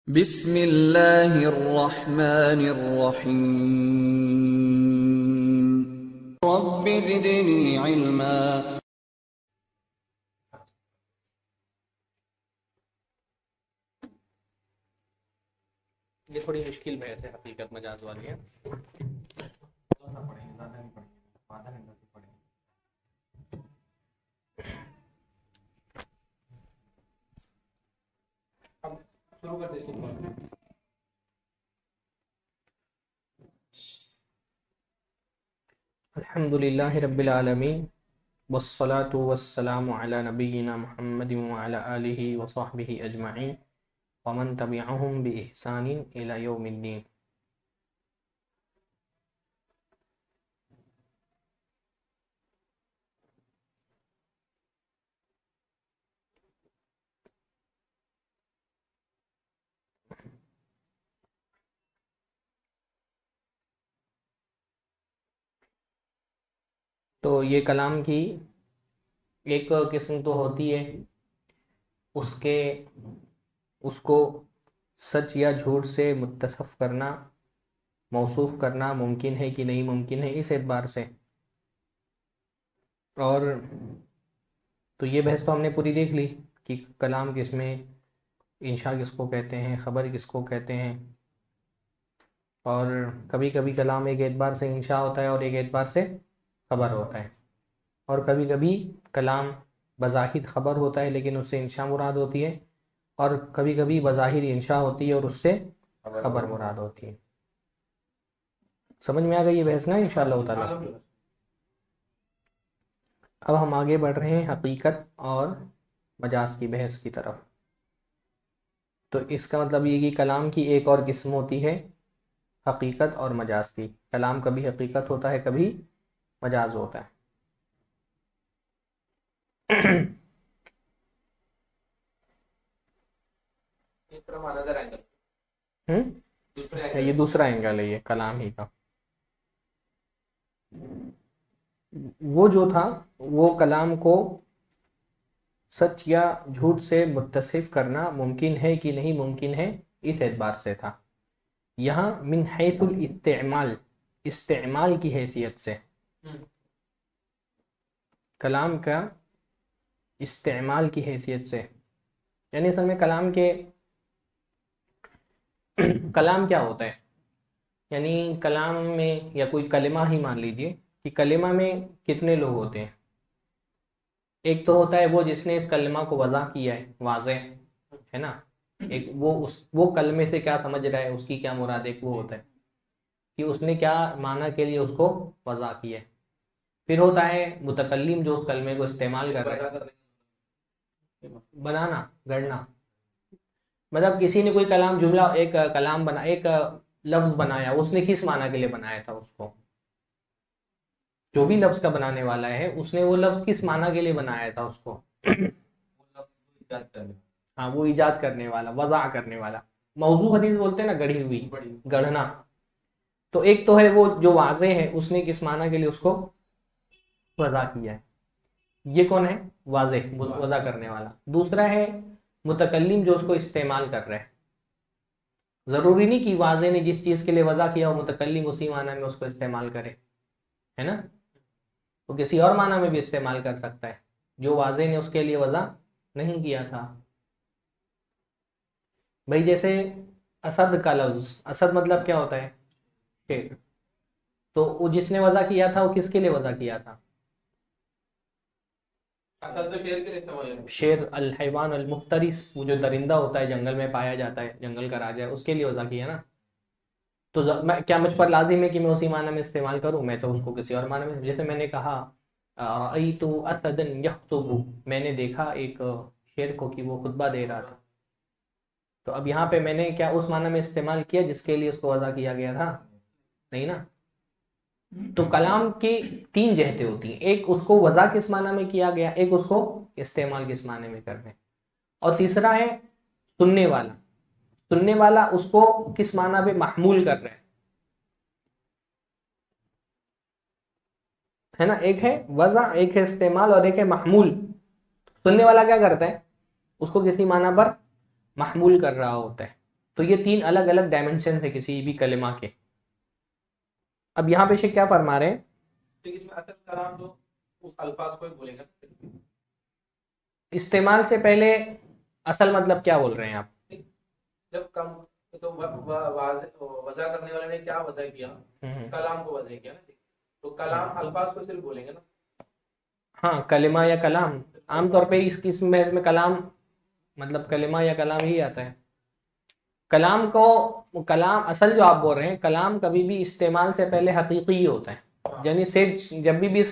बिस्मिल्लाहिर्रहमानिर्रहीम रब्बि ज़िदनी इल्मा। ये थोड़ी मुश्किल बहस है हकीकत मजाज वाली है। अब शुरू कर दें। अल्हम्दुलिल्लाहि रब्बिल आलमीन वस्सलातु वस्सलामु अला नबिय्यिना मुहम्मदिन व अला आलिहि व सहबिहि अजमईन व मन तबिअहुम बि इहसानिन इला यौमिद्दीन। तो ये कलाम की एक किस्म तो होती है, उसको सच या झूठ से मुत्तसफ करना, मौसूफ करना मुमकिन है कि नहीं मुमकिन है इस एतबार से। और तो ये बहस तो हमने पूरी देख ली कि कलाम किसमें, इंशा किसको कहते हैं, ख़बर किसको कहते हैं। और कभी कभी कलाम एक एतबार से इंशा होता है और एक एतबार से ख़बर होता है, और कभी कभी कलाम बज़ाहिर ख़बर होता है लेकिन उससे इंशा मुराद होती है, और कभी कभी बज़ाहिर इंशा होती है और उससे ख़बर मुराद होती है। समझ में आ गई ये बहस ना इंशाअल्लाह ताला। अब हम आगे बढ़ रहे हैं हकीकत और मजाज की बहस की तरफ। तो इसका मतलब ये कि कलाम की एक और किस्म होती है हकीकत और मजाज की। कलाम कभी हकीकत होता है, कभी मजाज होता है। ये दूसरा एंगल है, ये कलाम ही का। वो जो था वो कलाम को सच या झूठ से मुत्तसिफ करना मुमकिन है कि नहीं मुमकिन है इस एतबार से था। यहाँ मिन हैसुल इस्तेमाल, इस्तेमाल की हैसियत से, कलाम का इस्तेमाल की हैसियत से, यानी असल में कलाम के कलाम क्या होता है, यानी कलाम में या कोई कलिमा ही मान लीजिए कि कलिमा में कितने लोग होते हैं। एक तो होता है वो जिसने इस कलिमा को वज़ा किया है, वाज़े है ना। एक वो कलमे से क्या समझ रहा है, उसकी क्या मुराद, एक वो होता है कि उसने क्या माना के लिए उसको वज़ा किया है। फिर होता है मुतकल्लिम जो उस कलमे को इस्तेमाल कर रहा है, बनाना, गढ़ना। मतलब किसी ने कोई कलाम जुमला, एक कलाम बना, एक लफ्ज़ बनाया, उसने किस माना के लिए बनाया था उसको, जो भी लफ्ज़ का बनाने वाला है उसने वो लफ्ज़ किस माना के लिए बनाया था उसको। हाँ, वो इजाद करने वाला, वज़ा करने वाला। मौजू हदीस बोलते हैं ना, गढ़ी हुई, गढ़ना। तो एक तो है वो जो वाज़े है, उसने किस माना के लिए उसको वज़ा किया है, ये कौन है, वाज़े, वज़ा करने वाला। दूसरा है मुतकल्लिम जो उसको इस्तेमाल कर रहा है। ज़रूरी नहीं कि वाज़े ने जिस चीज़ के लिए वज़ा किया हो मुतकल्लिम उसी माना में उसको इस्तेमाल करे, है ना। तो किसी और माना में भी इस्तेमाल कर सकता है जो वाज़े ने उसके लिए वज़ा नहीं किया था। भाई जैसे असद का लफ्ज़, असद मतलब क्या होता है, शेर। तो वो जिसने वज़ा किया था वो किसके लिए वज़ा किया था, असद तो शेर के लिए इस्तेमाल है। शेर अल हैवान अल मुफ्तरिस, वो जो दरिंदा होता है जंगल में पाया जाता है, जंगल का राजा है, उसके लिए वज़ा किया ना। तो मैं क्या मुझ पर लाजिम है कि मैं उसी माना में इस्तेमाल करूं, मैं तो उसको किसी और माना में, जैसे मैंने कहा रअयतु असदन यख्तुबु, मैंने देखा एक शेर को कि वो खुतबा दे रहा था। तो अब यहाँ पे मैंने क्या उस माना में इस्तेमाल किया जिसके लिए उसको वज़ा किया गया था, नहीं ना। तो कलाम की तीन जहतें होती हैं, एक उसको वज़ा किस माना में किया गया, एक उसको इस्तेमाल किस माने में करने, और तीसरा है सुनने वाला। सुनने वाला उसको किस माना पे महमूल कर रहे हैं, है ना। एक है वज़ा, एक है इस्तेमाल और एक है महमूल। सुनने वाला क्या करता है, उसको किसी माना पर महमूल कर रहा होता है। तो ये 3 अलग अलग डायमेंशन है किसी भी कलिमा के। अब यहाँ पे शेख क्या फरमा रहे हैं, इसमें असल कलाम तो उस अल्फाज को ही बोलेगा। इस्तेमाल से पहले असल मतलब क्या बोल रहे हैं आप? जब कम तो वजह करने वाले ने क्या वजह किया, कलाम को वजह किया ना, तो कलाम अल्फाज को सिर्फ बोलेंगे ना। हाँ, कलिमा या कलाम, आमतौर पे इसमें कलाम मतलब कलिमा या कलाम ही आता है। कलाम को, कलाम असल जो आप बोल रहे हैं, कलाम कभी भी इस्तेमाल से पहले हकीकी ही होता है। यानी शेर, जब भी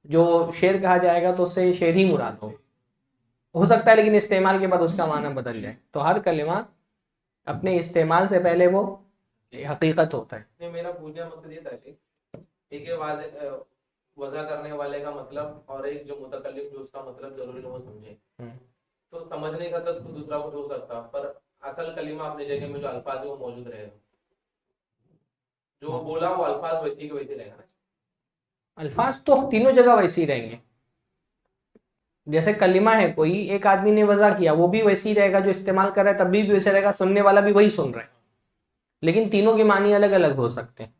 जो शेर कहा जाएगा तो उससे शेर ही मुराद हो सकता है, लेकिन इस्तेमाल के बाद उसका माना बदल जाए। तो हर कलिमा अपने इस्तेमाल से पहले वो हकीकत होता है। नहीं, मेरा पूछने का मकसद ये था कि एक वजह करने वाले का मतलब और एक जो मुतकल्लिम जो उसका मतलब जरूरी नहीं वो समझे, तो समझने का तो दूसरा कुछ हो सकता, पर असल कलिमा अपनी जगह में जो अल्फाज है वो मौजूद रहेगा, जो बोला वो अल्फाज वैसे के वैसे रहेगा ना। अल्फाज तो तीनों जगह वैसे ही रहेंगे। जैसे कलिमा है, कोई एक आदमी ने वजह किया, वो भी वैसे ही रहेगा, जो इस्तेमाल कर रहा है तब भी वैसे रहेगा, सुनने वाला भी वही सुन रहा है। लेकिन तीनों के मानी अलग अलग हो सकते हैं।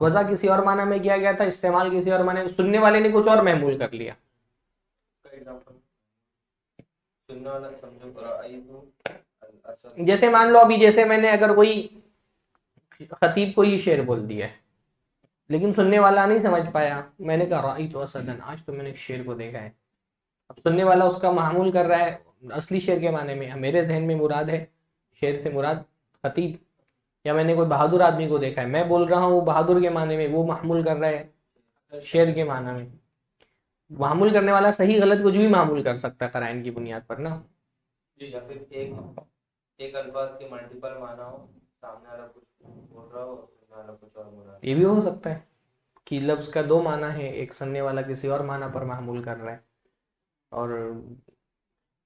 वजह किसी और माना में किया गया था, इस्तेमाल किसी और माने, सुनने वाले ने कुछ और महमूल कर लिया। जैसे मान लो अभी, जैसे मैंने अगर कोई खतीब को ही शेर बोल दिया है, लेकिन सुनने वाला नहीं समझ पाया, मैंने कहा राइट असदन, आज तो मैंने शेर को देखा है। अब सुनने वाला उसका मामूल कर रहा है असली शेर के माने में, मेरे जहन में मुराद है शेर से मुराद खतीब। या मैंने कोई बहादुर आदमी को देखा है, मैं बोल रहा हूँ बहादुर के माने में, वो मामूल कर रहा है शेर के माना में। मामूल करने वाला सही गलत कुछ भी मामूल कर सकता है कराइन की बुनियाद पर ना। या फिर एक अल्फाज के मल्टीपल माना हो, सामने वाला कुछ बोल रहा हो, सुनने वाला कुछ और बोल रहा है। ये भी हो सकता है कि लफ्ज का 2 माना है, एक सुनने वाला किसी और माना पर मामूल कर रहा है, और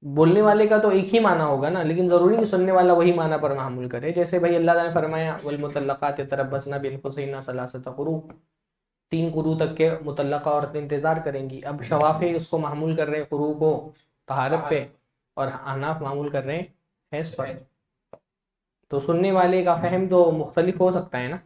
बोलने वाले का तो एक ही माना होगा ना, लेकिन जरूरी नहीं सुनने वाला वही माना पर मामूल करे। जैसे भाई अल्लाह ताला ने फरमाया वल मुतल्लक़ात यतरब्बसना बिअन्फुसिहिन्ना सलासata क़ुरू, 3 कुरू तक के मुतल्लका औरतें इंतजार करेंगी। अब शवाफे उसको मामूल कर रहे हैं कुरू को तहारत पे, और अहनाफ मामूल कर रहे हैं हैज़ पर। तो सुनने वाले का फहम तो मुख्तलिफ हो सकता है ना।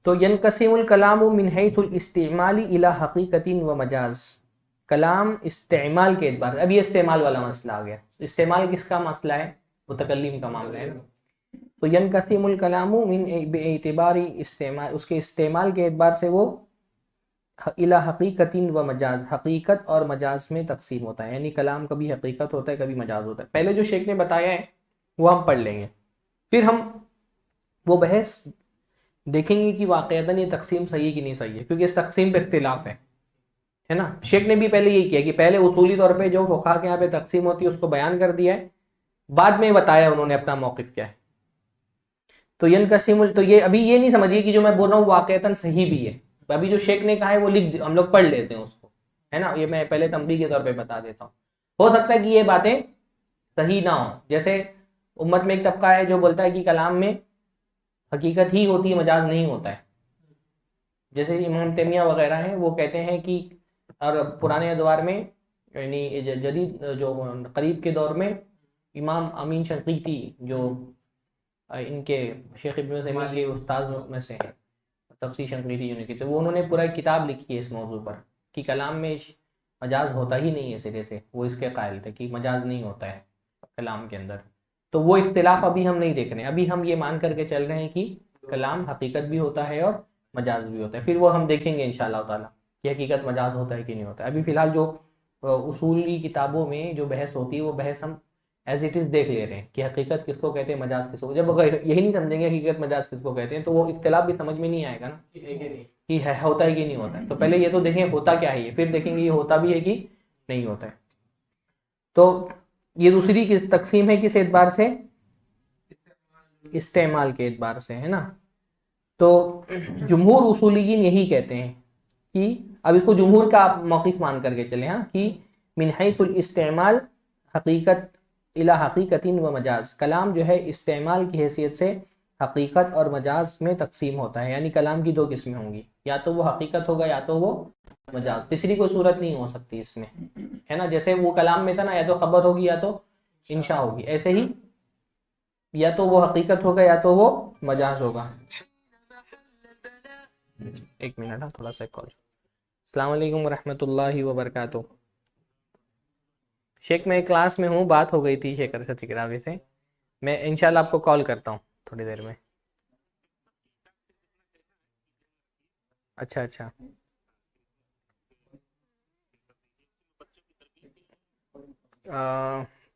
तो यनक़सिमुल कलामु मिन हैथुल इस्तिमाली इला हकीकतिन व मजाज, कलाम इस्तेमाल के एतबार, अब ये इस्तेमाल वाला मसला आ गया। इस्तेमाल किसका मसला है? मुतकल्लिम का मामला है ना। तो यनक़सिमुल कलामु मिन बिएतिबारी इस्तेमाल, उसके इस्तेमाल के एतबार से वो इला हकीकतिन व मजाज, हकीकत और मजाज में तकसीम होता है। यानी कलाम कभी हकीकत होता है, कभी मजाज होता है। पहले जो शेख ने बताया है वो हम पढ़ लेंगे, फिर हम वो बहस देखेंगे कि वाक़अतन ये तकसीम सही है कि नहीं सही है, क्योंकि इस तकसीम पे इख्तिलाफ है ना। शेख ने भी पहले यही किया कि पहले उसूली तौर पे जो फ़ुक़हा के यहाँ पे तकसीम होती है उसको बयान कर दिया है, बाद में बताया उन्होंने अपना मौक़िफ़ क्या है। तो यनक़सिमुल, तो ये अभी ये नहीं समझिए कि जो मैं बोल रहा हूँ वाक़अतन सही भी है। अभी जो शेख ने कहा है वो लिख, हम लोग पढ़ लेते हैं उसको, है ना। ये मैं पहले तंबीह के तौर पर बता देता हूँ। हो सकता है कि ये बातें सही ना हो। जैसे उम्मत में एक तबका है जो बोलता है कि कलाम में हकीकत ही होती है, मजाज नहीं होता है। जैसे इमाम तैमिया वगैरह हैं, वो कहते हैं कि, और पुराने दौर में यानी जदीद जो करीब के दौर में इमाम अमीन शंक़ीती जो इनके शेख इब्न तैमिया के उस्ताद में से हैं, तफसीर शंक़ीती जिन्होंने, तो वो उन्होंने पूरा किताब लिखी है इस मौजू पर कि कलाम में मजाज होता ही नहीं है सिरे से। वो इसके कायल थे कि मजाज नहीं होता है कलाम के अंदर। तो वो इख्तिलाफ अभी हम नहीं देख रहे हैं, अभी हम ये मान करके चल रहे हैं कि कलाम हकीकत भी होता है और मजाज भी होता है। फिर वो हम देखेंगे इंशाअल्लाह ताला कि हकीकत मजाज होता है कि नहीं होता है। अभी फ़िलहाल जो उसूली किताबों में जो बहस होती है वो बहस हम एज इट इज़ देख ले रहे हैं कि हकीकत किसको कहते हैं, मजाज किसको। जब अगर यही नहीं समझेंगे हकीकत मजाज किसको कहते हैं तो वो इख्तिलाफ भी समझ में नहीं आएगा ना कि है होता है कि नहीं होता है। तो पहले ये तो देखें होता क्या है, फिर देखेंगे ये होता भी है कि नहीं होता है। तो ये दूसरी किस तकसीम है, किस एतबार से? इस्तेमाल के एतबार से, है ना। तो जुमहूर उसूलियीन यही कहते हैं कि, अब इसको जुमहूर का आप मौक़िफ़ मान करके चले, हाँ, कि मिन हैसुल इस्तेमाल हकीकत इला हकीकतिन व मजाज, कलाम जो है इस्तेमाल की हैसियत से हकीकत और मजाज में तकसीम होता है। यानी कलाम की 2 किस्में होंगी, या तो वो हकीकत होगा या तो वो मजाज, तीसरी कोई सूरत नहीं हो सकती इसमें, है है ना। जैसे वो कलाम में था ना, या तो खबर होगी या तो इंशा होगी, ऐसे ही या तो वो हकीकत होगा या तो वो मजाज होगा। एक मिनट, हाँ थोड़ा सा कॉल। अस्सलाम वालेकुम रहमतुल्लाहि व बरकातुहू। शेख मैं क्लास में हूँ, बात हो गई थी शेख अरशद सिकरावी से, मैं इंशाल्लाह आपको कॉल करता हूँ थोड़ी देर में। अच्छा अच्छा,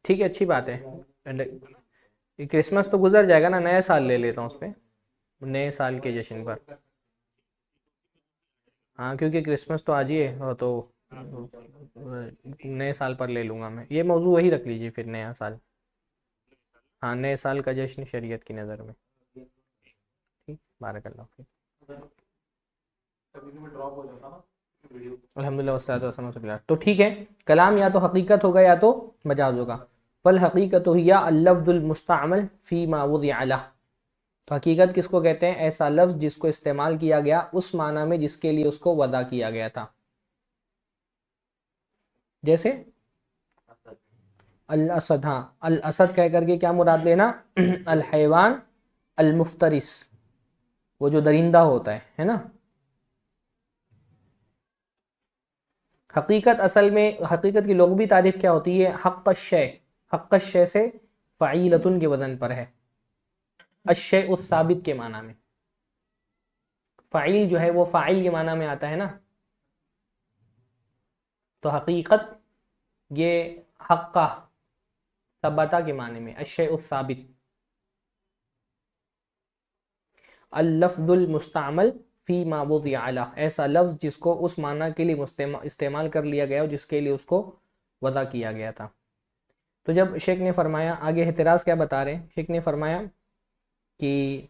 ठीक है, अच्छी बात है। क्रिसमस तो गुजर जाएगा ना, नया साल ले लेता हूँ उस पर, नए साल के जश्न पर। हाँ क्योंकि क्रिसमस तो आज ही है, और तो नए साल पर ले लूँगा मैं। ये मौजू वही रख लीजिए फिर, नया साल। हाँ, नए साल का जश्न शरीयत की नज़र में। ठीक, बारकल्लाह फिक। अल्हम्दुलिल्लाह वस्सलातु वस्सलामु अला रसूलिल्लाह। तो ठीक है, कलाम या तो हकीकत होगा या तो मजाज होगा। फल हकीकत हिया अल-लफ्ज़ुल मुस्तअमल फी मा वुदिअ लह। तो हकीकत किसको कहते हैं? ऐसा लफ्ज़ जिसको इस्तेमाल किया गया उस माना में जिसके लिए उसको वदा किया गया था। जैसे अल असद, हाँ अल असद कह करके क्या मुराद लेना? अल हैवान अल मुफ्तरिस, वो जो दरिंदा होता है ना। हकीकत असल में, हकीकत की लुग़वी तारीफ क्या होती है? हक़्क़ शय, हक़्क़ शय से फ़ईलतुन के वज़न पर है, अशय उस साबित के माना में। फ़ाइल जो है वो फ़ाइल के माना में आता है ना। तो हकीकत ये हक़्क़ा सबता के माने में, अशय उस साबित। अल-लफ़्ज़ुल मुस्तअमल फ़ी मा वुदिअ लह, ऐसा लफ्ज़ जिसको उस माना के लिए इस्तेमाल कर लिया गया हो जिसके लिए उसको वदा किया गया था। तो जब शेख ने फरमाया, आगे एतराज़ क्या बता रहे हैं? शेख ने फरमाया कि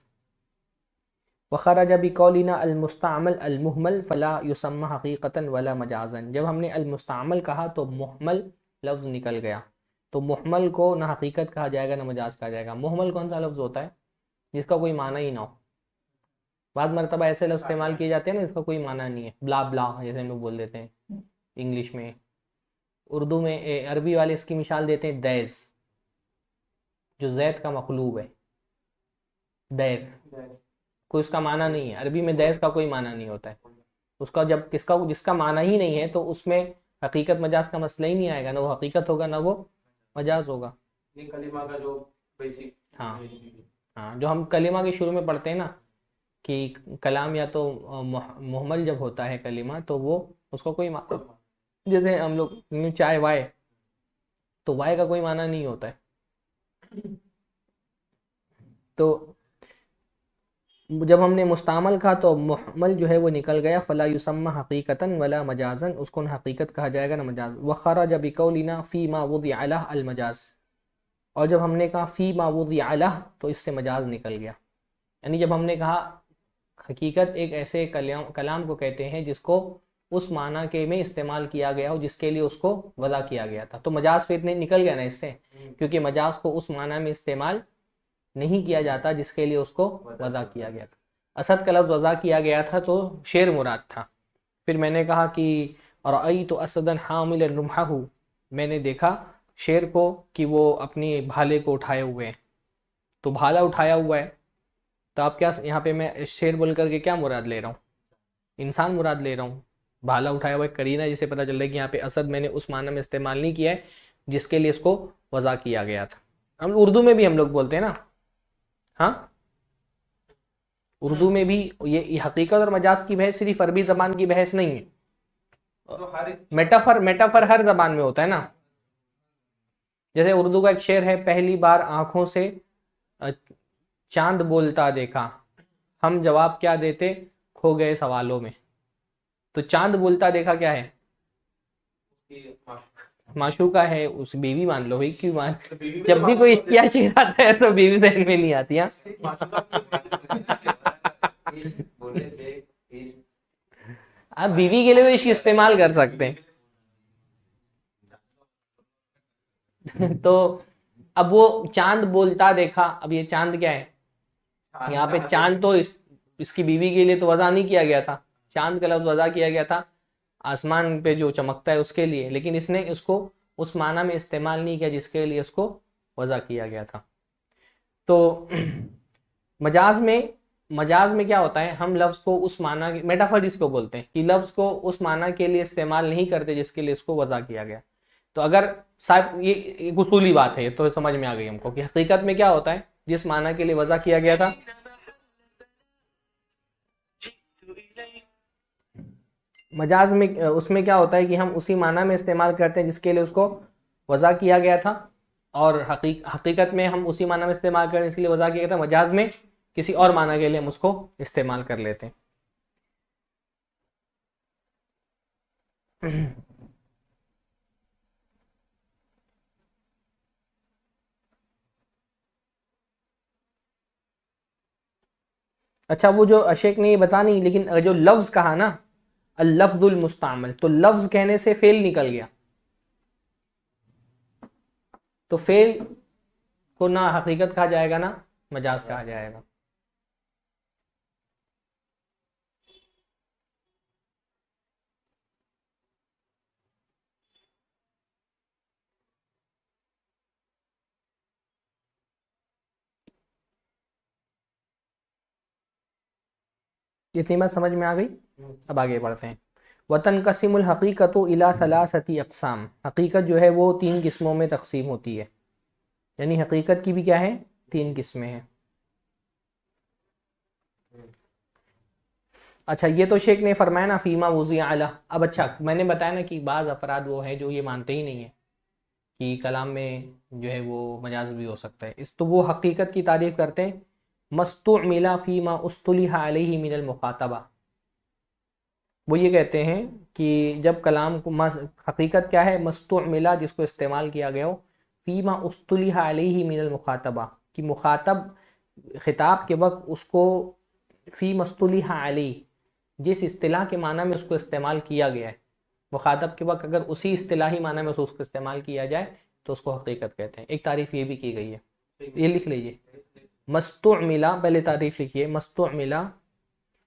वख़रज बिक़ौलिना अल-मुस्तअमल अल-मुहमल फ़ला युसम्मा हक़ीक़तन वला मजाज़न। जब हमने अल-मुस्तअमल कहा तो मुहमल लफ्ज़ निकल गया, तो मुहमल को ना हकीकत कहा जाएगा ना मजाज कहा जाएगा। मुहमल कौन सा लफ्ज़ होता है? जिसका कोई माना ही ना हो। बाद मरतबा ऐसे लफ्ज़ इस्तेमाल किए जाते हैं ना जिसका कोई माना नहीं है, ब्ला ब्ला जैसे हम लोग बोल देते हैं इंग्लिश में। उर्दू में अरबी वाले इसकी मिसाल देते हैं दैज़, जो जैद का मखलूब है, दैज़। कोई उसका माना नहीं है, अरबी में दैज़ का कोई माना नहीं होता है उसका। जब जिसका माना ही नहीं है तो उसमें हकीकत मजाज का मसला ही नहीं आएगा, ना वो हकीकत होगा ना वो मजाज होगा। कलिमा का जो बेसिक, हाँ हाँ, जो हम कलिमा के शुरू में पढ़ते हैं ना कि कलाम या तो मुहमल जब होता है कलिमा तो वो उसका कोई जैसे हम लोग चाय वाय, तो वाय का कोई माना नहीं होता है। तो जब हमने मुस्तामल कहा तो मुहमल जो है वो निकल गया। फ़ला युसम्मा हकीकतन वला मजाजन, उसको न हकीकत कहा जाएगा ना मजाज। वख़रज बिक़ौलिना फ़ी मा वुदिअ लह अल मजाज, और जब हमने कहा फ़ी मा वुदिअ लह तो इससे मजाज निकल गया। यानी जब हमने कहा हकीकत एक ऐसे कलाम को कहते हैं जिसको उस माना के में इस्तेमाल किया गया हो जिसके लिए उसको वज़ा किया गया था, तो मजाज फिर निकल गया ना इससे, क्योंकि मजाज को उस माना में इस्तेमाल नहीं किया जाता जिसके लिए उसको वज़ा किया गया था। असद का लफ्ज़ वज़ा किया गया था तो शेर मुराद था। फिर मैंने कहा कि रअयतु असदन हामिलन रुमहहु, मैंने देखा शेर को कि वो अपनी भाले को उठाए हुए हैं। तो भाला उठाया हुआ है, तो आप क्या, यहाँ पे मैं शेर बोल करके क्या मुराद ले रहा हूँ? इंसान मुराद ले रहा हूँ। भाला उठाया हुआ करीना, जिसे पता चल रहा है कि यहाँ पे असद मैंने उस माना में इस्तेमाल नहीं किया है जिसके लिए इसको वज़ा किया गया था। हम उर्दू में भी हम लोग बोलते हैं ना, हाँ उर्दू में भी ये हकीकत और मजाज की बहस सिर्फ अरबी ज़बान की बहस नहीं है, मेटाफर हर ज़बान में होता है ना। जैसे उर्दू का एक शेर है, पहली बार आंखों से चांद बोलता देखा, हम जवाब क्या देते खो गए सवालों में। तो चांद बोलता देखा क्या है? माशूका है, उस बीवी मान लो भाई, क्यों मान, जब भी कोई इश्किया शेर आता है तो बीवी जहन में नहीं आती। आप बीवी के लिए तो इश्क इस्तेमाल कर सकते हैं। तो अब वो चांद बोलता देखा, अब ये चांद क्या है? यहाँ पे चांद तो इसकी बीवी के लिए तो वज़ा नहीं किया गया था, चांद का लफ्ज़ वज़ा किया गया था आसमान पे जो चमकता है उसके लिए, लेकिन इसने इसको उस माना में इस्तेमाल नहीं किया जिसके लिए इसको वज़ा किया गया था। तो मजाज में क्या होता है, हम लफ्ज़ को उस माना, मेटाफर जिसको बोलते हैं, कि लफ्ज़ को उस माना के लिए इस्तेमाल नहीं करते जिसके लिए इसको वज़ा किया गया। तो अगर साहब ये एक उसूली बात है तो समझ में आ गई हमको कि हकीकत में क्या होता है, जिस माना के लिए वज़ा किया गया था, मजाज में उसमें क्या होता है कि हम उसी माना में इस्तेमाल करते हैं जिसके लिए उसको वज़ा किया गया था, और हकीकत में हम उसी माना में इस्तेमाल करते हैं जिसके लिए वज़ा किया गया था, मजाज में किसी और माना के लिए हम उसको इस्तेमाल कर लेते हैं। अच्छा, वो जो अशेक ने ये बता नहीं, लेकिन जो लफ्ज़ कहा ना, अल-लफ्ज़ुल मुस्तअमल, तो लफ्ज़ कहने से फेल निकल गया, तो फेल को ना हकीकत कहा जाएगा ना मजाज कहा जाएगा। इतनी बात समझ में आ गई। अब आगे बढ़ते हैं। वतन कसिमुल हकीकत इला सलासती अक़साम, हकीकत जो है वो 3 किस्मों में तकसीम होती है, यानी हकीकत की भी क्या है, 3 किस्में हैं। अच्छा, ये तो शेख ने फरमाया ना फ़ीमा वुज़िअ अला। अब अच्छा, मैंने बताया ना कि बाज़ अफराद वो हैं जो ये मानते ही नहीं है कि कलाम में जो है वो मजाज भी हो सकता है, तो वो हकीकत की तारीफ़ करते हैं मस्तुअमिला फ़ीमा उस्तुलिहा अलैहि मिनल मुखातबा। वो ये कहते हैं कि जब कलाम को हकीकत क्या है, मस्तुअमिला जिसको इस्तेमाल किया गया हो, फ़ीमा उस्तुलिहा अलैहि मिनल मुखातबा, कि मुखातब खिताब के वक्त उसको फ़ी मस्तुलिहा अलैहि, जिस इस्तिलाह के माना में उसको इस्तेमाल किया गया है, मुखातब के वक्त अगर उसी इस्तिलाही माना में उसको इस्तेमाल किया जाए तो उसको हकीकत कहते हैं। एक तारीफ़ ये भी की गई है, ये लिख लीजिए, मस्तुअमिला, पहले तारीफ़ लिखिए, मस्तुअमिला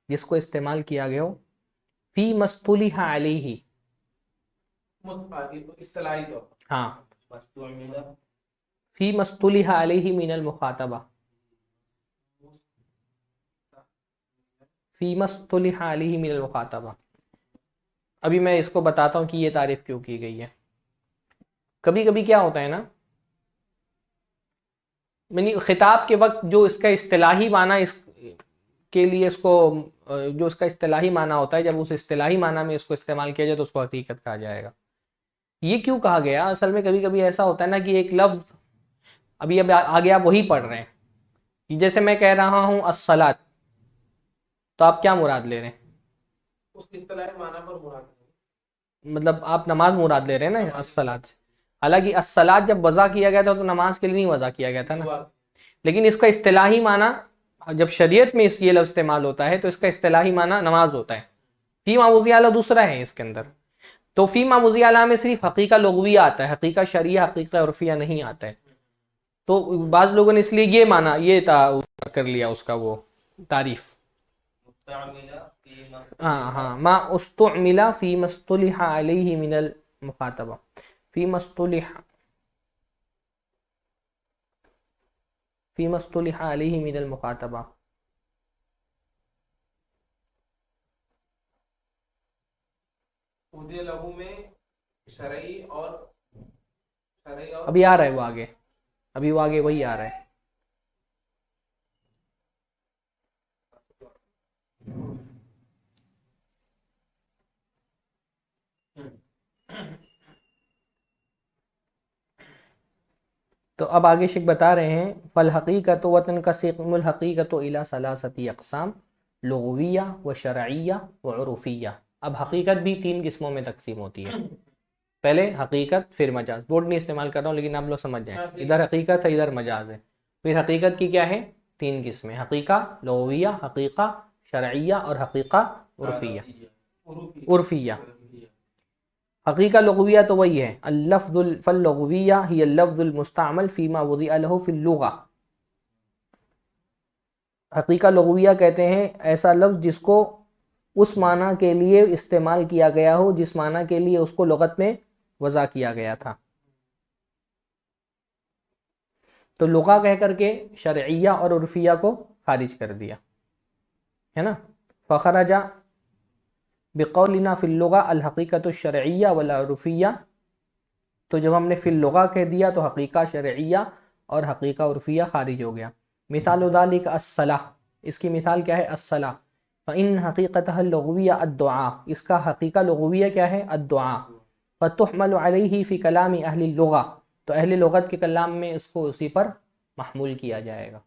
जिसको इस्तेमाल किया गया हो, फ़ी मस्तुलिहा अलैहि, इस्तिलाही तौर पर, हाँ, फ़ी मस्तुलिहा अलैहि मिनल मुखातबा, फ़ी मस्तुलिहा अलैहि मिनल मुखातबा। अभी मैं इसको बताता हूँ कि ये तारीफ़ क्यों की गई है। कभी कभी क्या होता है ना, यानी खिताब के वक्त जो इसका इस्तिलाही माना, इस के लिए इसको जो इसका इस्तिलाही माना होता है, जब उस इस्तिलाही माना में इसको इस्तेमाल किया जाए तो उसको हकीकत कहा जाएगा। ये क्यों कहा गया, असल में कभी कभी ऐसा होता है ना कि एक लफ्ज़, अभी अब आगे आप वही पढ़ रहे हैं, कि जैसे मैं कह रहा हूँ अस्सलात, तो आप क्या मुराद ले रहे हैं, उसकी इस्तिलाही माना पर मुराद नहीं। मतलब आप नमाज मुराद ले रहे हैं ना अस्सलात से। हालांकि अस्सलात जब वज़ा किया गया था तो नमाज के लिए नहीं वज़ा किया गया था ना, लेकिन इसका इस्तिलाही माना जब शरीयत में ये लफ्ज़ इस्तेमाल होता है तो इसका इस्तिलाही माना नमाज होता है। फ़ीमा वुज़िअ अला दूसरा है इसके अंदर, तो फ़ीमा वुज़िअ अला में सिर्फ हकीका लुग़विया आता है, हकीका शरिया हकीका उर्फिया नहीं आता है। तो बाज़ लोगों ने इसलिए ये माना, ये कर लिया उसका वो तारीफ़, हाँ हाँ, मा उस्तुअमिला फ़ी मस्तुलिहा अलैहि मिनल मुखातबा, फ़ी मस्तुलिहा अलैहि मिनल मुखातबा। उदय लघु में शरई और अभी आ रहा है वो आगे, अभी वो आगे वही आ रहा है। तो अब आगे शेख बता रहे हैं, फल हकीकत वतन कसिमुल हकीकत इला सलासती अक़साम, लुग़विया व शरइया व उर्फ़िया। अब हकीकत भी 3 किस्मों में तकसीम होती है, पहले हकीकत फिर मजाज। बोर्ड नहीं इस्तेमाल कर रहा हूँ लेकिन आप लोग समझ जाएं, इधर हकीकत है इधर मजाज है। फिर हकीकत की क्या है, 3 किस्में, हकीका लुग़विया, हकीका शरइया और हकीका उर्फ़िया। हकीका लुग़विया तो वही है, अल-लफ़्ज़ुल फ़ल-लुग़विया हिय अल-लफ़्ज़ुल मुस्तअमल फ़ीमा वुज़िअ लहु फ़िल-लुग़ा। हकीका लुग़विया कहते हैं ऐसा लफ्ज़ जिसको उस माना के लिए इस्तेमाल किया गया हो जिस माना के लिए उसको लुगत में वज़ा किया गया था। तो लुगा कह करके शरइया और उर्फिया को खारिज कर दिया, है ना। फ़खरजा बिक़ौलिना फ़िल लुगा अल हक़ीक़तु शरइया वल उर्फिया, तो जब हमने फ़िल लुगा कह दिया तो हक़ीक़ा शरइया और हक़ीक़ा उर्फिया खारिज हो गया। मिसाल ज़ालिक अस्सलाह, इसकी मिसाल क्या है, अस्सलाह। फ़इन हक़ीक़तहा लुग़विय्या अद्दुआ, इसका हक़ीक़ा लुग़विय्या क्या है, अद्दुआ। फ़तुहमलु अलैहि फ़ी कलामी अहलिल लुग़ा, तो अहले लुग़त के कलाम में इसको उसी पर महमूल किया जाएगा।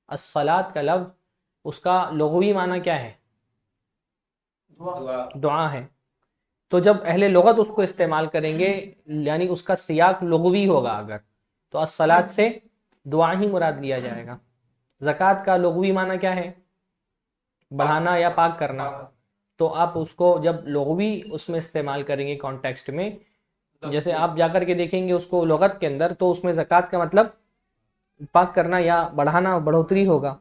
अस्सलात का लफ्ज़ उसका लुग़वी माना क्या है, दुआ है। तो जब अहले लुग़त उसको इस्तेमाल करेंगे यानी उसका सियाक लुग़वी होगा अगर, तो अस्सलात से दुआ ही मुराद लिया जाएगा। ज़कात का लुग़वी माना क्या है, बढ़ाना या पाक करना। तो आप उसको जब लुग़वी उसमें इस्तेमाल करेंगे कॉन्टेक्स्ट में, जैसे आप जाकर के देखेंगे उसको लुग़त के अंदर, तो उसमें ज़कात का मतलब पाक करना या बढ़ाना, बढ़ोतरी होगा,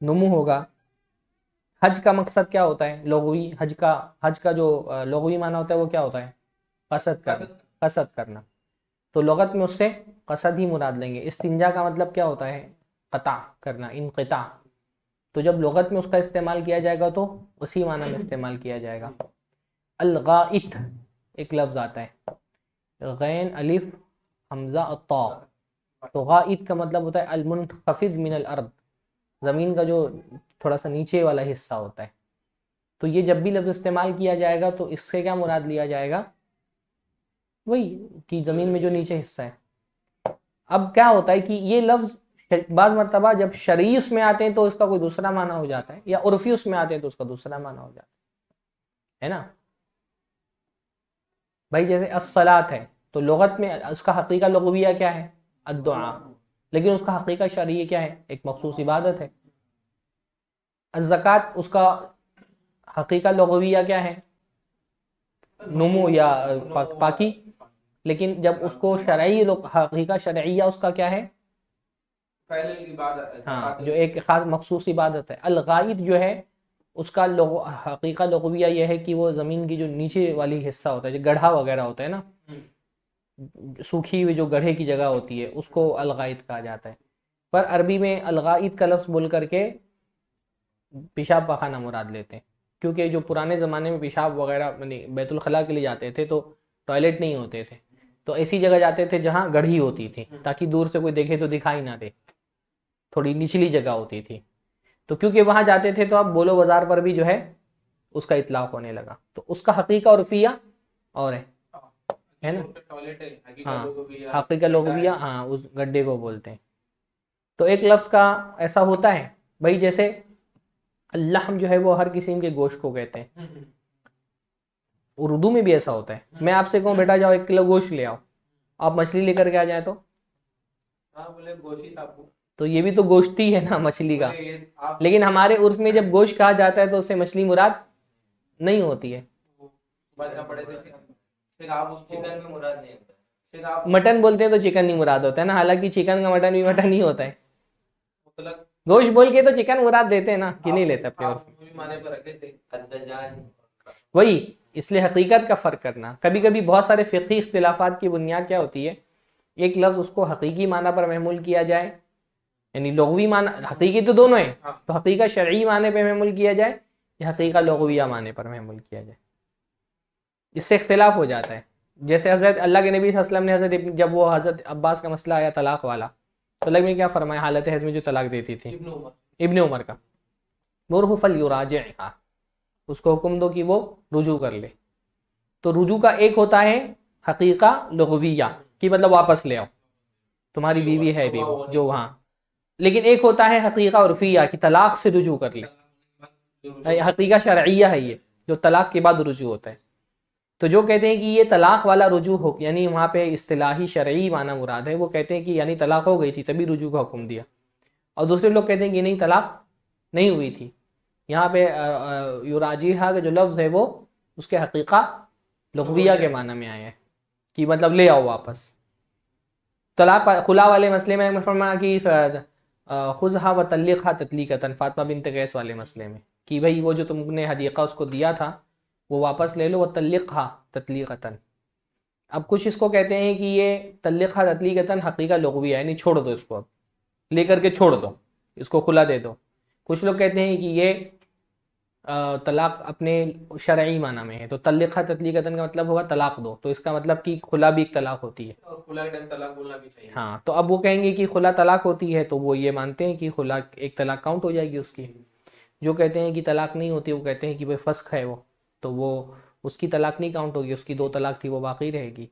नुमू होगा। हज का मकसद क्या होता है, लुग़वी हज का जो लुग़वी माना होता है वो क्या होता है, कसद करना। तो लुग़त में उससे कसद ही मुराद लेंगे। इस्तिंजा का मतलब क्या होता है, क़ता करना, इनक़िता। तो जब लुग़त में उसका इस्तेमाल किया जाएगा तो उसी माना में इस्तेमाल किया जाएगा। अल-गाइत एक लफ्ज़ आता है, गैन अलिफ हमज़ा अत्ता, तो गाइत का मतलब होता है अल-मुनख़फ़िज़ मिनल अर्द, ज़मीन का जो थोड़ा सा नीचे वाला हिस्सा होता है। तो ये जब भी लफ्ज़ इस्तेमाल किया जाएगा तो इससे क्या मुराद लिया जाएगा, वही कि ज़मीन में जो नीचे हिस्सा है। अब क्या होता है कि ये लफ्ज़ बाज़ मरतबा जब शरई उसमें आते हैं तो इसका कोई दूसरा माना हो जाता है, या उर्फ़ी उसमें आते हैं तो उसका दूसरा माना हो जाता है ना भाई। जैसे अस्सलात है तो लुग़त में उसका हक़ीक़ा लुग़विय्या क्या है, अद्दुआ, लेकिन उसका हक़ीक़ा शरई क्या है, एक मख़सूस इबादत है। अज़्ज़कात उसका हक़ीक़ा लुग़विय्या क्या है, नुमू या पाकी, लेकिन जब उसको शरई हक़ीक़ा शरइया उसका क्या है, हाँ, जो एक ख़ास मख़सूस इबादत है। अल-गाइत जो है उसका हक़ीक़ा लुग़विय्या यह है कि वो ज़मीन की जो नीचे वाली हिस्सा होता है, जो गड्ढा वगैरह होता है ना, सूखी हुई जो गड्ढे की जगह होती है उसको अल-गाइत कहा जाता है। पर अरबी में अल-गाइत का लफ्ज़ बोल करके पेशाब पाखाना मुराद लेते हैं, क्योंकि जो पुराने ज़माने में पेशाब वगैरह बैतुल खला के लिए जाते थे तो टॉयलेट नहीं होते थे, तो ऐसी जगह जाते थे जहाँ गड्ढी होती थी, ताकि दूर से कोई देखे तो दिखाई ना दे, थोड़ी निचली जगह होती थी। तो क्योंकि वहाँ जाते थे तो अब बोलो बाज़ार पर भी जो है उसका इतलाक़ होने लगा, तो उसका हक़ीक़ा उर्फ़िया और है ना, हाँ, हक़ीक़ा लुग़विय्या, हाँ, उस गड्ढे को बोलते हैं। तो एक लफ्ज़ का ऐसा होता है भाई, जैसे अल्लाहम जो है वो हर किस्म के गोश्त को कहते हैं, उर्दू में भी ऐसा होता है। मैं आपसे कहूँ बेटा जाओ 1 किलो गोश्त ले आओ, आप मछली लेकर के आ जाए तो बोले गोश्त आपको, तो ये भी तो गोश्त ही है ना मछली का, लेकिन हमारे उर्फ में जब गोश्त कहा जाता है तो उससे मछली मुराद नहीं होती है। मटन बोलते हैं तो चिकन नहीं मुराद होता है ना, हालांकि चिकन का मटन भी मटन ही होता है। गोश्त बोल के तो चिकन मुराद देते हैं ना, कि नहीं लेते अपने उर्फ में, वही। इसलिए हकीकत का फ़र्क करना, कभी कभी बहुत सारे फ़िक़ही इख्तिलाफ़ात की बुनियाद क्या होती है, एक लफ्ज़ उसको हकीकी माना पर महमूल किया जाए, यानी लुग़वी माना, हकीकी तो दोनों है, तो हकीका शरई माने पर महमूल किया जाए या हकीका लुग़विय्या माने पर महमूल किया जाए, इससे इख्तिलाफ हो जाता है। जैसे हज़रत अल्लाह के नबी सल्लल्लाहु अलैहि वसल्लम ने जब वो हज़रत अब्बास का मसला आया तलाक़ वाला, तो अल्लाह ने क्या फरमाया, हालत हैज़ में जो तलाक़ देती थी इब्न उमर का, मुरहु फलयुराजिअहा, उसको हुक्म दो कि वो रुजू कर ले। तो रुजू का एक होता है हकीका लुग़विय्या कि मतलब वापस ले आओ, तुम्हारी बीवी है भी जो वहाँ, लेकिन एक होता है हकीका उर्फिया कि तलाक़ से रुजू कर ले। हकीका शरइया है ये, जो तलाक़ के बाद रुजू होता है। तो जो कहते हैं कि ये तलाक़ वाला रुजू हो, यानी वहाँ पे इस्तिलाही शरई माना मुराद है, वो कहते हैं कि यानी तलाक़ हो गई थी तभी रुजू का हुक्म दिया। और दूसरे लोग कहते हैं कि नहीं, तलाक़ नहीं हुई थी। यहाँ पे युराजिहा का जो लफ्ज़ है वो उसके हकीका लुग़विय्या के माना में आया है कि मतलब ले आओ वापस। तलाक़ खुला वाले मसले में फरमाया कि खुज़हा व तल्लिक़हा तत्लीक़तन, फातिमा बिन्त कैस वाले मसले में कि भाई वो जो तुमने हदीक़ा उसको दिया था वो वापस ले लो, वो तल्लिक़हा तत्लीक़तन। अब कुछ इसको कहते हैं कि ये तल्लिक़हा तत्लीक़तन हक़ीक़ा लुग़वी है, यानी छोड़ दो इसको, अब लेकर के छोड़ दो, इसको खुला दे दो। कुछ लोग कहते हैं कि ये तलाक अपने शरई माना में है, तो तल्लिक़हा तत्लीक़तन का मतलब होगा तलाक दो, तो इसका मतलब कि खुला भी एक तलाक होती है। और खुला के टाइम तलाक बोलना भी चाहिए। हाँ, तो अब वो कहेंगे कि खुला तलाक होती है, तो वो ये मानते हैं कि खुला एक तलाक काउंट हो जाएगी उसकी। जो कहते हैं कि तलाक नहीं होती, वो कहते हैं कि भाई फस्ख है वो, तो वो उसकी तलाक नहीं काउंट होगी, उसकी 2 तलाक थी वो बाकी रहेगी।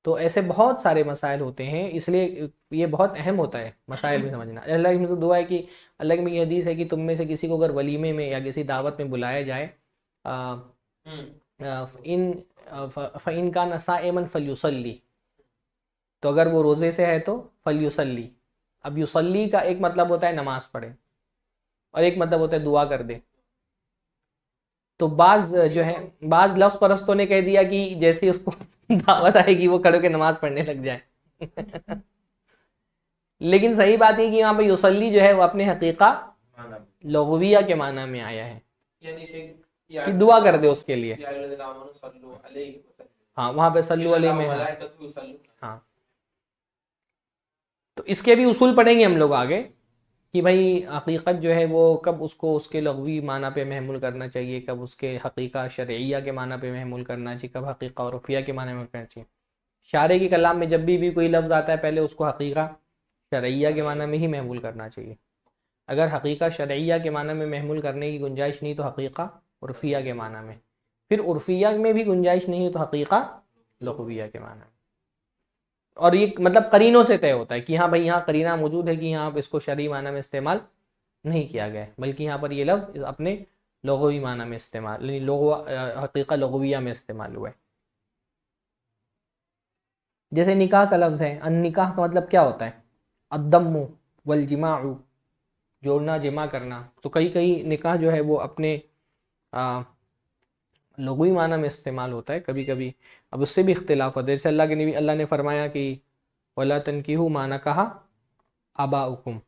तो ऐसे बहुत सारे मसाइल होते हैं, इसलिए ये बहुत अहम होता है मसाइल में समझना। अल्लाह की मुझे दुआ है कि अल्लाह की में हदीस है कि तुम में से किसी को अगर वलीमे में या किसी दावत में बुलाया जाए, इन का नसाएमन फलयुसल्ली, तो अगर वो रोज़े से है तो फलयुसल्ली। अब युसल्ली का एक मतलब होता है नमाज पढ़े और एक मतलब होता है दुआ कर दे। तो बाज जो है, बाज लफ्ज़ परस्तों ने कह दिया कि जैसे उसको दावत आएगी वो खड़े के नमाज पढ़ने लग जाए लेकिन सही बात है कि यहाँ पे युसल्ली जो है वो अपने हकीका लुग़विया के माना में आया है, कि दुआ कर दे उसके लिए। हाँ, वहाँ पे सल्लु अलैहि में, हाँ। तो इसके भी उसूल पढ़ेंगे हम लोग आगे कि भाई हकीकत जो है वो कब उसको उसके लग़वी माना पे महमूल करना चाहिए, कब उसके हकीका शरइया के माना पे महमूल करना चाहिए, कब हकीका उर्फ़िया के माना में करना चाहिए। शारे के कलाम में जब भी कोई लफ्ज़ आता है पहले उसको हकीका शरइया के माना में ही महमूल करना चाहिए। अगर हकीका शरइया के माना में महमूल करने की गुंजाइश नहीं तो हकीका उर्फ़िया के माना में, फिर उर्फ़िया में भी गुंजाइश नहीं है तो हकीका लुग़विया के माना में। और ये मतलब करीनों से तय होता है कि हाँ भाई यहाँ करीना मौजूद है कि यहाँ पर इसको शरई माना में इस्तेमाल नहीं किया गया है, बल्कि यहाँ पर ये लफ्ज़ अपने लुग़वी माना में इस्तेमाल, हकीका लुग़विया में इस्तेमाल हुआ है। जैसे निकाह का लफ्ज़ है, अन्निकाह का मतलब क्या होता है? अद्दम्मु वल जिमाउ, जोड़ना जिमा करना। तो कई निकाह जो है वो अपने लुग़वी माना में इस्तेमाल होता है कभी कभी। अब उससे भी इख्तिलाफ होता है। जैसे अल्लाह के नबी, अल्लाह ने फरमाया कि वला तनकिहू मा नकाहा आबाउकुम,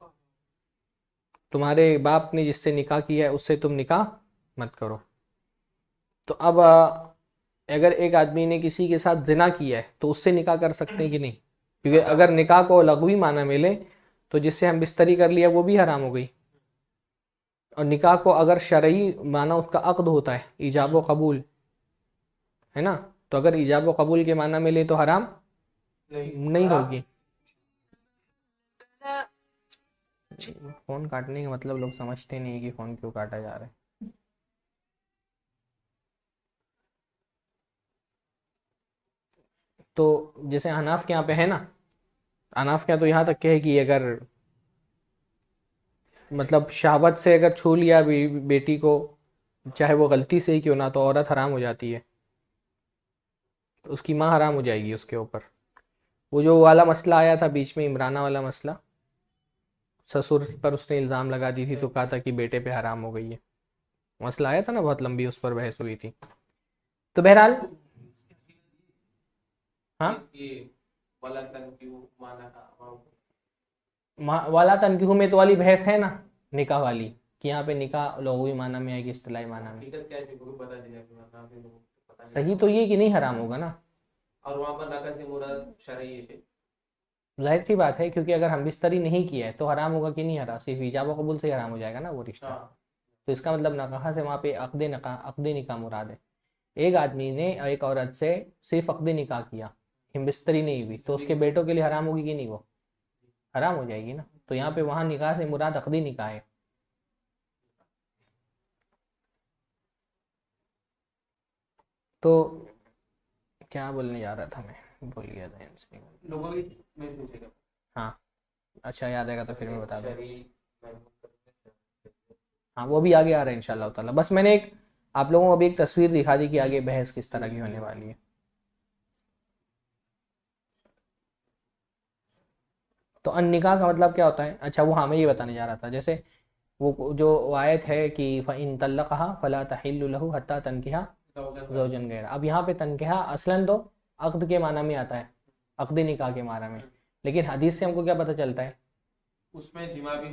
तुम्हारे बाप ने जिससे निकाह किया है उससे तुम निकाह मत करो। तो अब अगर एक आदमी ने किसी के साथ जिना किया है तो उससे निकाह कर सकते हैं कि नहीं? क्योंकि अगर निकाह को लग़वी माना मिले तो जिससे हम बिस्तरी कर लिया वो भी हराम हो गई, और निकाह को अगर शरई माना उसका अक़्द होता है, ईजाब व कबूल है ना, तो अगर ईजाब व कबूल के माना मिले तो हराम नहीं होगी। फ़ोन काटने का मतलब लोग समझते नहीं है कि फ़ोन क्यों काटा जा रहा है। तो जैसे हनाफ के यहाँ पे है ना, हनाफ के यहाँ तो यहाँ तक के है कि अगर मतलब शहावत से अगर छू लिया बेटी को, चाहे वो गलती से ही क्यों ना, तो औरत हराम हो जाती है, तो उसकी माँ हराम हो जाएगी उसके ऊपर। वो जो वाला मसला आया था बीच में, इमराना वाला मसला, ससुर पर उसने इल्ज़ाम लगा दी थी तो कहा था कि बेटे पे हराम हो गई है, मसला आया था ना, बहुत लंबी उस पर बहस हुई थी। तो बहरहाल हाँ, वाला तनकीहू में तो वाली बहस है ना निकाह वाली, कि यहाँ पे निकाह लुग़वी माना में है कि इस्तिलाही माना में। सही तो ये कि नहीं हराम होगा ना, और वहाँ पर नका से मुराद शरई है। जाहिर सी बात है, क्योंकि अगर हम बिस्तरी नहीं किया है तो हराम होगा कि नहीं हराम? सिर्फ ईजाब व कबूल से हराम हो जाएगा ना वो रिश्ता। तो इसका मतलब नकाह से वहाँ पे अक़्द निकाह मुराद है। एक आदमी ने एक औरत से सिर्फ अक़्द निकाह किया, हम बिस्तरी नहीं हुई, तो उसके बेटों के लिए हराम होगी कि नहीं? वो हराम हो जाएगी ना। तो यहाँ पे वहाँ निकाह से मुराद अक़्द निकाह है। तो क्या बोलने जा रहा था मैं, भूल गया था इनसे। लोगों में पूछेगा। हाँ, अच्छा याद आएगा तो फिर मैं बता दूँ। हाँ, वो भी आगे आ रहा है इंशाल्लाह ताला। बस मैंने एक आप लोगों को अभी एक तस्वीर दिखा दी कि आगे बहस किस तरह की होने वाली है। तो अन्निकाह का मतलब क्या होता है? अच्छा वो हाँ, मैं ये बताने जा रहा था। जैसे वो जो आयत है कि फ़इन तल्लक़हा फ़ला तहिल्लु लहू हत्ता तनकिहा ज़ौजन गैरा। अब यहाँ पे तनकिहा असलन तो अक़्द के माना में आता है, अक़्द निकाह के माना में, लेकिन हदीस से हमको क्या पता चलता है उसमें जिमा भी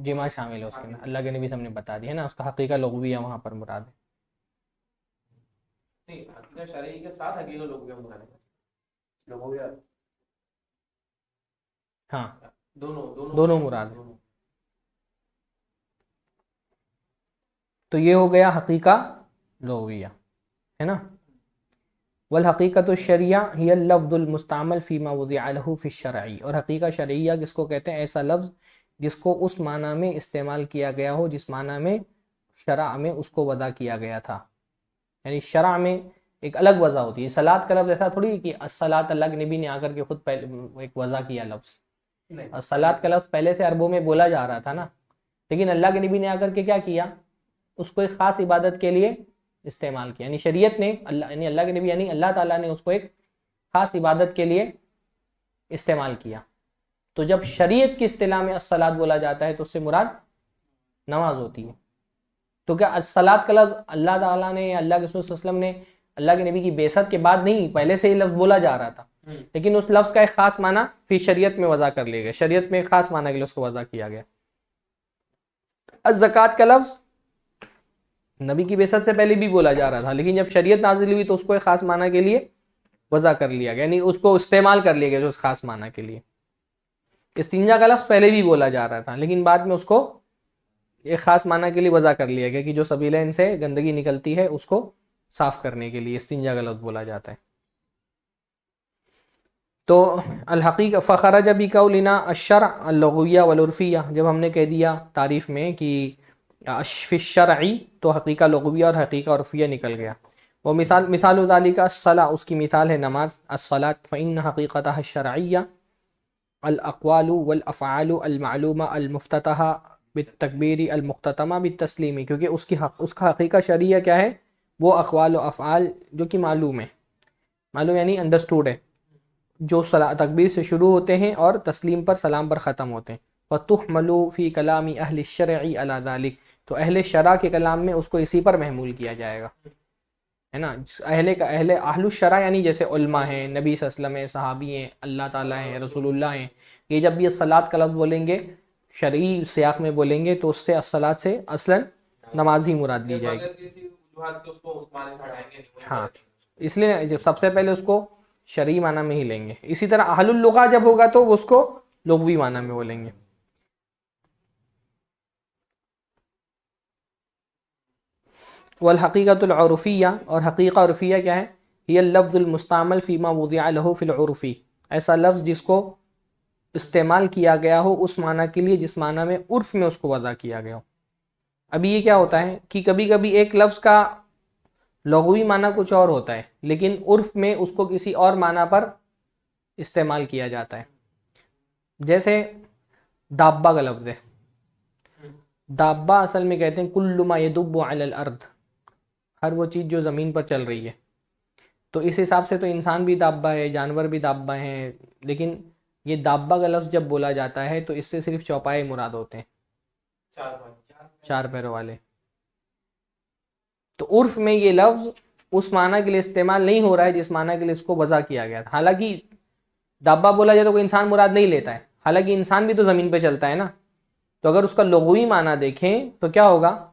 जिमा शामिल है उसके अंदर, अल्लाह के नबी हमने बता दिया है ना, उसका हकीका लुग़विया वहाँ पर मुराद है। नहीं, हकीकत शरई के साथ हकीकत लोग भी लोगों या हाँ, दोनों दोनों मुराद है। तो ये हो गया हकीका लुग़विया, है ना। वल हकीकतु शरिया हिय लफ्ज़ुल मुस्तअमल फ़ीमा वुज़िअ लहू फ़ी शरई, और हकीका शरइया किसको कहते हैं, ऐसा लफ्ज़ जिसको उस माना में इस्तेमाल किया गया हो जिस माना में शरा में उसको वज़ा किया गया था। यानी शरा में एक अलग वज़ा होती है। सलात का लफ्ज़ ऐसा थोड़ी कि अस्सलात अल्लाह के नबी ने आकर के खुद पहले एक वज़ा किया लफ्ज़। सलात का लफ्ज़ पहले से अरबों में बोला जा रहा था ना, लेकिन अल्लाह के नबी ने आकर के क्या किया, उसको एक ख़ास इबादत के लिए इस्तेमाल किया। यानी शरीयत ने अल्लाह के नबी यानी अल्लाह ताला ने उसको एक ख़ास इबादत के लिए इस्तेमाल किया। तो जब शरीयत की इस्तिलाह में अस्सलात बोला जाता है तो उससे मुराद नमाज होती है। तो क्या अस्सलात का लफ्ज़ अल्लाह ताला ने, अल्लाह के रसूल सल्लल्लाहु अलैहि वसल्लम ने अल्लाह के नबी की बेसत के बाद नहीं, पहले से ही लफ्ज़ बोला जा रहा था, लेकिन उस लफ्ज़ का एक ख़ास माना फिर शरीयत में वज़ा कर लिया गया, शरीयत में एक ख़ास माना के लिए उसको वज़ा किया गया। ज़कात का लफ्ज़ नबी की बेसत से पहले भी बोला जा रहा था, लेकिन जब शरीयत नाजिल हुई तो उसको एक ख़ास माना के लिए वज़ा कर लिया गया, यानी उसको इस्तेमाल कर लिया गया जो उस ख़ास माना के लिए। इस्तिंजा का लफ्ज़ पहले भी बोला जा रहा था, लेकिन बाद में उसको एक ख़ास माना के लिए वज़ा कर लिया गया कि जो सबीलैन से गंदगी निकलती है उसको साफ़ करने के लिए इस्तिंजा का लफ्ज़ बोला जाता है। तो अल हकीक फ़खरज बिक़ौलिना अश्शर अल-लुग़विय्या वल-उर्फ़िय्या, जब हमने कह दिया तारीफ़ में कि फ़िश्शरई, तो हकीका लुग़विय्या और हकीका उर्फ़िय्या निकल गया। वो मिसाल ज़ालिका अस्सला, उसकी मिसाल है नमाज। अस्सलात फ़इन्न हकीक़तहा अश-शरइय्या अल-अक़वालु वल-अफ़आलु अल-मालूमा अल-मुफ़्ततहा बित-तकबीरी अल-मुख़्ततमा बित-तस्लीमी, क्योंकि उसका हकीका शरिया क्या है, वो अक़वाल व अफ़आल जो कि मालूम है, मालूम यानी अंडरस्टूड है, जो तकबीर से शुरू होते हैं और तस्लीम पर सलाम पर ख़त्म होते हैं। वतुहमलु फ़ी कलामी अहल शरई अला ज़ालिक, तो अहले शरा के कलाम में उसको इसी पर महमूल किया जाएगा, है ना। अहले अहलुश शरा यानी जैसे उल्मा हैं, नबी सल्लल्लाहु अलैहि वसल्लम हैं, सहाबी हैं, अल्लाह ताला हैं, रसूलुल्लाह हैं, ये जब भी सलात का लफ्ज़ बोलेंगे शरई सियाक में बोलेंगे तो उससे अस्सलात से असलन नमाज ही मुराद ली जाएगी। हाँ, इसलिए जब सबसे पहले उसको शरई माना में ही लेंगे। इसी तरह अहलुल लुगा जब होगा तो उसको लुग़वी माना में बोलेंगे। वल हकीकतुल उर्फ़िय्या, और हकीका उर्फ़िय्या क्या है, ये लफ्ज़ुल मुस्तअमल फ़ीमा वुज़िअ लहू फ़िल उर्फ़ी, ऐसा लफ्ज़ जिसको इस्तेमाल किया गया हो उस माना के लिए जिस माना में उर्फ़ में उसको वज़ा किया गया हो। अभी ये क्या होता है कि कभी कभी एक लफ्ज़ का लुग़वी माना कुछ और होता है, लेकिन उर्फ़ में उसको किसी और माना पर इस्तेमाल किया जाता है। जैसे दाब्बा का लफ्ज़ है, दाब्बा असल में कहते हैं कुल्लु मा यदुब्बु अलल अर्द, हर वो चीज़ जो ज़मीन पर चल रही है। तो इस हिसाब से तो इंसान भी दाब्बा है, जानवर भी दाब्बा हैं, लेकिन ये दाब्बा का लफ्ज़ जब बोला जाता है तो इससे सिर्फ चौपाए मुराद होते हैं, चार पैरों वाले। तो उर्फ़ में ये लफ्ज़ उस माना के लिए इस्तेमाल नहीं हो रहा है जिस माना के लिए इसको वज़ा किया गया था। हालांकि दाब्बा बोला जाए तो कोई इंसान मुराद नहीं लेता है, हालांकि इंसान भी तो ज़मीन पे चलता है ना। तो अगर उसका लुग़वी माना देखें तो क्या होगा,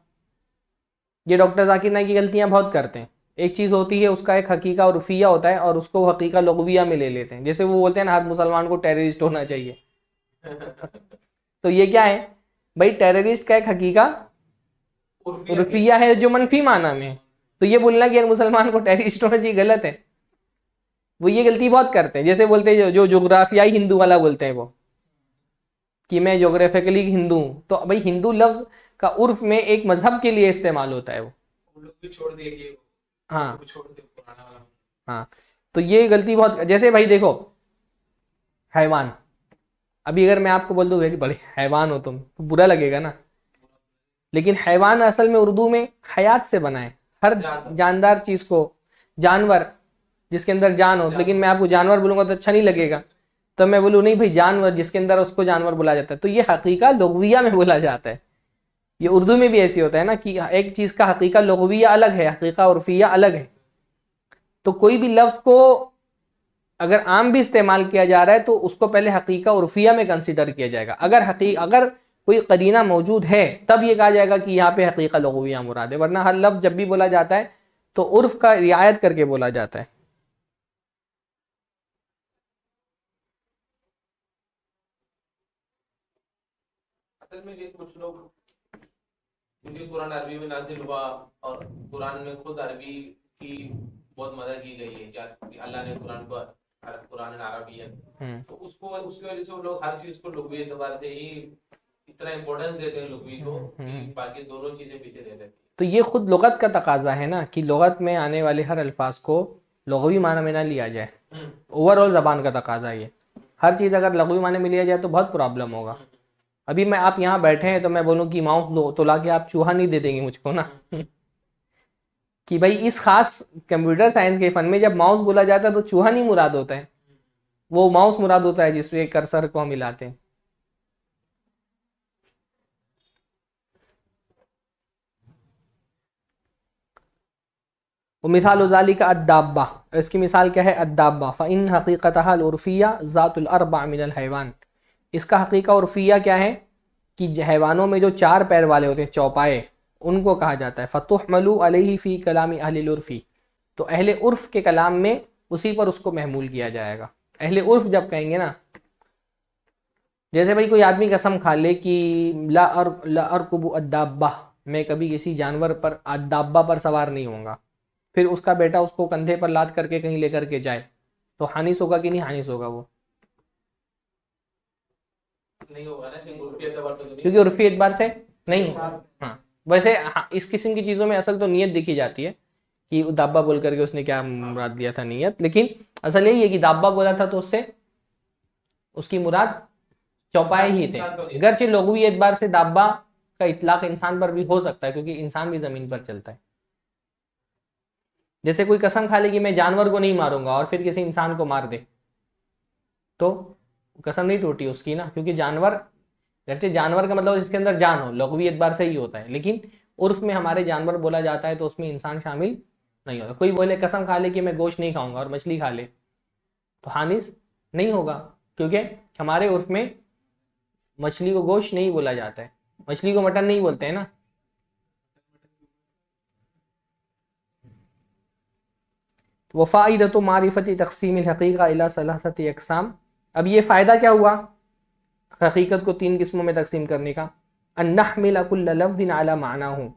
ये डॉक्टर ज़ाकिर नाइक की गलतियाँ बहुत करते हैं। एक चीज़ होती है उसका एक हकीका उर्फ़िया होता है और उसको हकीका लुग़विया में ले लेते हैं। जैसे वो बोलते हैं ना हर मुसलमान को टेररिस्ट होना चाहिए तो ये क्या है भाई, टेररिस्ट का एक हकीका उर्फ़िया है जो मनफी माना में। तो ये बोलना कि हर मुसलमान को टेररिस्ट होना चाहिए गलत है। वो ये गलती बहुत करते हैं। जैसे बोलते हैं जो जोग्राफियाई हिंदू वाला बोलते हैं वो कि मैं जोग्राफिकली हिंदू हूँ, तो भाई हिंदू लफ्ज़ का उर्फ़ में एक मजहब के लिए इस्तेमाल होता है वो लोग भी छोड़ दिए। हाँ हाँ, तो ये गलती बहुत, जैसे भाई देखो हैवान, अभी अगर मैं आपको बोल दूँ भाई बड़े हैवान हो तुम तो बुरा लगेगा ना, लेकिन हैवान असल में उर्दू में हयात से बना है, हर जानदार चीज़ को, जानवर जिसके अंदर जान हो, लेकिन मैं आपको जानवर बोलूँगा तो अच्छा नहीं लगेगा, तो मैं बोलूँ नहीं भाई जानवर जिसके अंदर उसको जानवर बोला जाता है। तो ये हकीका लुग़विया में बोला जाता है। ये उर्दू में भी ऐसी होता है ना कि एक चीज़ का हकीका लुग़विया अलग है, हकीका उर्फ़िया अलग है। तो कोई भी लफ्ज़ को अगर आम भी इस्तेमाल किया जा रहा है तो उसको पहले हकीका उर्फिया में कंसिडर किया जाएगा। अगर कोई करीना मौजूद है तब ये कहा जाएगा कि यहाँ पे हकीका लुग़विया मुराद है, वरना हर लफ्ज़ जब भी बोला जाता है तो उर्फ का रियायत करके बोला जाता है। असल में ये कुछ लोग, क्योंकि कुरान अरबी में नाजिल हुआ और कुरान में खुद अरबी की बहुत मदद की गई है, क्या अल्लाह ने कुरान को कुरान अरबियन, तो उसको उसकी वजह से वो लोग हर चीज को लुग़वी एतबार से ही इतना इम्पोर्टेंस देते हैं लुग़वी को कि बाकी दोनों चीजें पीछे दे देते हैं। तो ये खुद लुगत का तकाजा है ना कि लुगत में आने वाले हर अल्फाज को लुग़वी माना में ना लिया जाए। ओवरऑल ज़बान का तकाजा ये, हर चीज़ अगर लुग़वी माने में लिया जाए तो बहुत प्रॉब्लम होगा। अभी मैं आप यहाँ बैठे हैं तो मैं बोलूँ कि माउस दो तो लाके आप चूहा नहीं दे देंगे मुझको ना कि भाई इस खास कंप्यूटर साइंस के फन में जब माउस बोला जाता है तो चूहा नहीं मुराद होता है, वो माउस मुराद होता है जिसमें कर्सर को हम मिलाते हैं। मिसाल ज़ालिका अद्दाब्बा, इसकी मिसाल क्या है? अद्दाब्बा फ़इन हकीकतहा उर्फिया ज़ातुल अर्बा मिनल हैवान, इसका हकीका उर्फिया क्या है कि हैवानों में जो 4 पैर वाले होते हैं, चौपाए, उनको कहा जाता है। फ़तुहमलु अलैहि फ़ी कलामी अहलिल उर्फ़ी, तो अहले उर्फ़ के कलाम में उसी पर उसको महमूल किया जाएगा। अहले उर्फ़ जब कहेंगे ना, जैसे भाई कोई आदमी कसम खा ले कि ला अरकुबु अद्दाब्बा, मैं कभी किसी जानवर पर अद्दाब्बा पर सवार नहीं होऊंगा, फिर उसका बेटा उसको कंधे पर लाद करके कहीं लेकर के जाए तो हानिस होगा कि नहीं हानिस होगा? वो नहीं होगा ना, उर्फी एतबार से तो नहीं। क्योंकि उर्फी एतबार से नहीं होगा। हाँ, वैसे हाँ, इस किस्म की चीज़ों में असल तो नीयत दिखी जाती है कि दाब्बा बोल करके उसने क्या मुराद दिया था नीयत, लेकिन असल यही है कि दाब्बा बोला था तो उससे उसकी मुराद चौपाए ही थे। अगरचे लुग़वी एतबार से दाब्बा का इतलाक इंसान पर भी हो सकता है क्योंकि इंसान भी ज़मीन पर चलता है। जैसे कोई कसम खा ले कि मैं जानवर को नहीं मारूंगा और फिर किसी इंसान को मार दे तो कसम नहीं टूटी उसकी ना, क्योंकि जानवर, जैसे जानवर का मतलब इसके अंदर जान हो, लुग़वी एतबार से ही होता है, लेकिन उर्फ में हमारे जानवर बोला जाता है तो उसमें इंसान शामिल नहीं होता। कोई बोले कसम खा ले कि मैं गोश्त नहीं खाऊंगा और मछली खा ले तो हानिस नहीं होगा, क्योंकि हमारे उर्फ में मछली को गोश्त नहीं बोला जाता है, मछली को मटन नहीं बोलते हैं ना। वफ़ाइदत मारिफती तक़सीम हकीक़ा इला सलासती अक़साम, अब ये फ़ायदा क्या हुआ हकीकत को 3 किस्मों में तकसीम करने का? अन्नहमिल कुल्ल लफ्ज़िन अला मानाहु,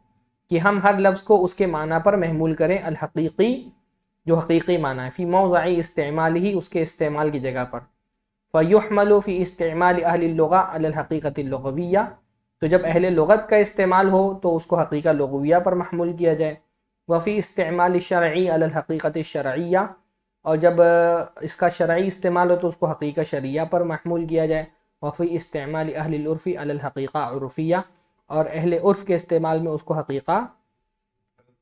कि हम हर लफ्ज़ को उसके माना पर महमूल करें, अल हकीकी, जो हकीकी माना है, फ़ी मौज़अ इस्तेमालिही, उसके इस्तेमाल की जगह पर, फ़युहमलु फ़ी इस्तेमाल अहलिल लुग़ा अलल हकीकतिल लुग़विय्या, तो जब अहले लुग़त का इस्तेमाल हो तो उसको हकीका लुग़विय्या पर महमूल किया जाए। वफ़ी इस्तेमाल शरई अलल हकीकतिश शरइय्या, और जब इसका शरई इस्तेमाल हो तो उसको हकीका शरिया पर महमूल किया जाए। वफ़ी इस्तेमाल अहलिल उर्फ़ी अलल हकीका उर्फ़िया, और अहले उर्फ़ के इस्तेमाल में उसको हकीका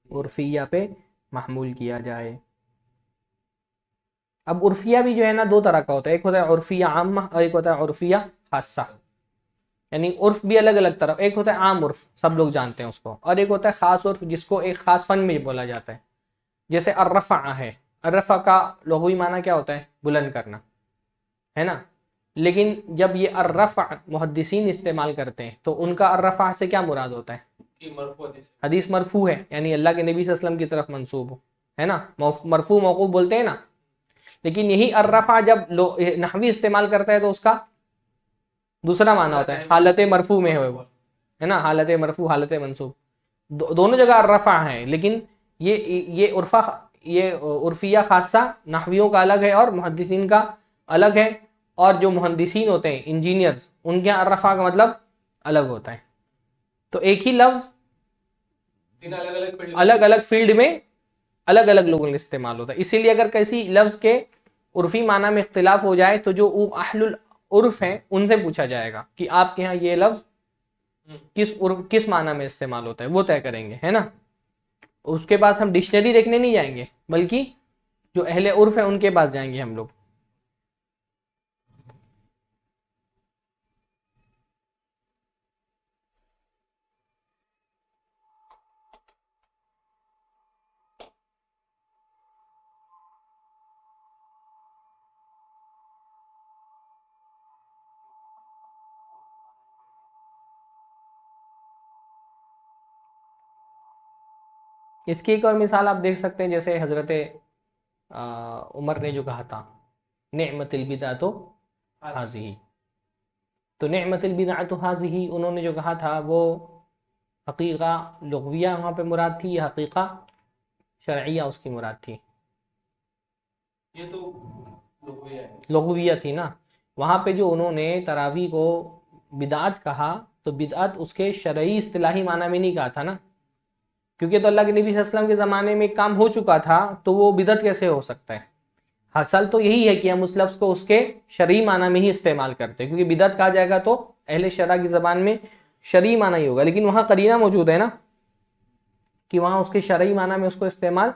उर्फ़िया पे महमूल किया जाए। अब उर्फ़िया भी जो है ना 2 तरह का होता है, एक होता है उर्फ़िया आम्मा और एक होता है उर्फ़िया खासा, यानी उर्फ़ भी अलग अलग तरह, एक होता है आम उर्फ़ सब लोग जानते हैं उसको, और एक होता है ख़ास उर्फ़ जिसको एक ख़ास फ़न में बोला जाता है। जैसे अर्रफ़ा है, अर्रफ़ा का लुग़वी माना क्या होता है? बुलंद करना, है ना। लेकिन जब ये अर्रफ़ा मुहद्दिसीन इस्तेमाल करते हैं तो उनका अर्रफ़ा से क्या मुराद होता है? हदीस मरफू है, यानी अल्लाह के नबी सल्लल्लाहु अलैहि वसल्लम की तरफ मंसूब हो, है ना, मरफू मौक़ूफ़ बोलते हैं ना। लेकिन यही अर्रफ़ा जब नहवी इस्तेमाल करता है तो उसका दूसरा माना होता है, हालत मरफू में है वो, है ना, हालत मरफू हालत मंसूब, दोनों जगह अर्रफ़ा है। लेकिन ये उर्फ़िया खासा नहवियों का अलग है और मुहद्दिसीन का अलग है, और जो मुहद्दिसीन होते हैं इंजीनियर्स उनके यहाँ अर्रफ़ा का मतलब अलग होता है। तो एक ही लफ्ज़ अलग अलग फील्ड में अलग अलग लोगों में इस्तेमाल होता है। इसीलिए अगर किसी लफ्ज़ के उर्फ़ी माना में इख्तिलाफ हो जाए तो जो अहलुल उर्फ़ है उनसे पूछा जाएगा कि आपके यहाँ ये लफ्ज़ किस माना में इस्तेमाल होता है, वो तय करेंगे, है ना। उसके पास हम डिक्शनरी देखने नहीं जाएंगे बल्कि जो अहले उर्फ़ है उनके पास जाएंगे हम लोग। इसकी एक और मिसाल आप देख सकते हैं, जैसे हजरत उमर ने जो कहा था निअमतिल बिदअतु हाज़िही, तो निअमतिल बिदअतु हाज़िही उन्होंने जो कहा था वो हकीका लुग़विया वहाँ पे मुराद थी या हकीका शरइया उसकी मुराद थी? ये तो लुग़विया है, लुग़विया थी ना। वहाँ पे जो उन्होंने तरावी को बिदअत कहा तो बिदअत उसके शरई इस्तिलाही माना में नहीं कहा था ना, क्योंकि तो अल्लाह के नबी सल्लल्लाहु अलैहि वसल्लम के ज़माने में काम हो चुका था, तो वो बिदअत कैसे हो सकता है। असल तो यही है कि हम उस लफ्ज़ को उसके शरई माना में ही इस्तेमाल करते हैं, क्योंकि बिदअत कहा जाएगा तो अहले शरा की ज़बान में शरई माना ही होगा, लेकिन वहाँ करीना मौजूद है ना कि वहाँ उसके शरई माना में उसको इस्तेमाल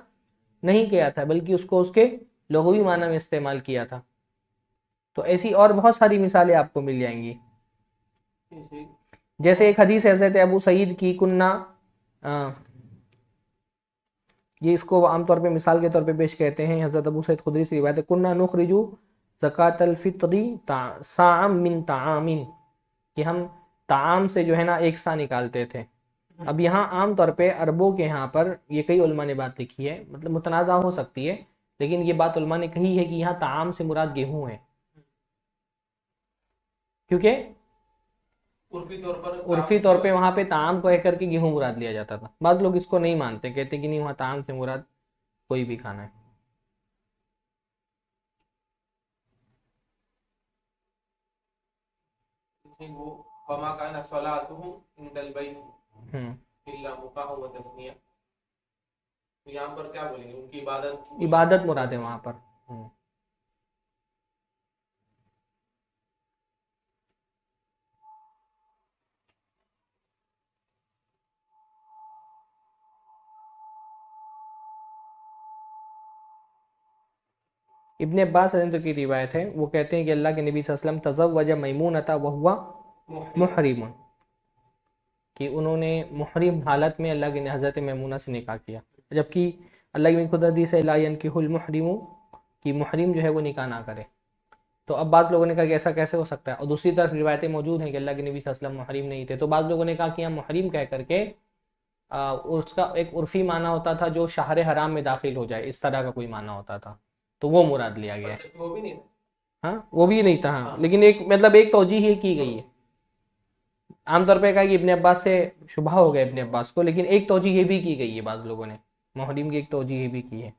नहीं किया था, बल्कि उसको उसके लुग़वी माना में इस्तेमाल किया था। तो ऐसी और बहुत सारी मिसालें आपको मिल जाएंगी। जैसे एक हदीस है हज़रत अबू सईद की, कुन्ना ये इसको आमतौर पे मिसाल के तौर पे पेश कहते हैं, हज़रत अबू सईद खुदरी से रिवायत है, कुन्ना नुखरिजु ज़कातल फित्री साम मिन तामिन, कि हम ताम से जो है ना एक सा निकालते थे। अब यहाँ आम तौर पे अरबों के यहाँ पर ये कई उलमा ने बात लिखी है, मतलब मुतनाज़ा हो सकती है, लेकिन ये बात उलमा ने कही है कि यहाँ ताम से मुराद गेहूँ है, क्योंकि उर्फी तौर पे वहाँ पे ताम को कह के गेहूँ मुराद लिया जाता था। बाज़ लोग इसको नहीं मानते, कहते कि नहीं वहाँ ताम से मुराद कोई भी खाना है। वो फमा काना सलातुहुम इंदल बैत इल्ला मुकाह व तस्निया, तो यहाँ पर क्या बोलेंगे, उनकी इबादत मुराद है वहाँ पर। इब्ने अब्बास रज़ियल्लाहु की रिवायत है, वो कहते हैं कि अल्लाह के नबी सल्लल्लाहु अलैहि वसल्लम तज़व्वज मैमूनता व हुवा मुहरिम, कि उन्होंने मुहरिम हालत में अल्लाह के हज़रत मैमूना से निकाह किया, जबकि अल्लाह की खुद हदीस है ला यनकिहुल मुहरिमु, कि मुहरिम जो है वो निकाह ना करे। तो अब बाज़ लोगों ने कहा कि ऐसा कैसे हो सकता है, और दूसरी तरफ रिवायतें मौजूद हैं कि अल्लाह के नबी सल्लल्लाहु अलैहि वसल्लम मुहरिम नहीं थे। तो बाज़ लोगों ने कहा कि हम मुहरिम कह करके उसका एक उर्फी माना होता था जो शहर हराम में दाखिल हो जाए, इस तरह का कोई माना होता था, तो वो मुराद लिया गया है। वो भी नहीं, हाँ वो भी नहीं था, हाँ, लेकिन एक मतलब एक तौजीह की गई है। आमतौर पर कहा कि इब्ने अब्बास से शुबह हो गया इब्ने अब्बास को, लेकिन एक तौजीह भी की गई है, बाज़ लोगों ने मुहरिम की एक तौजीह भी की है।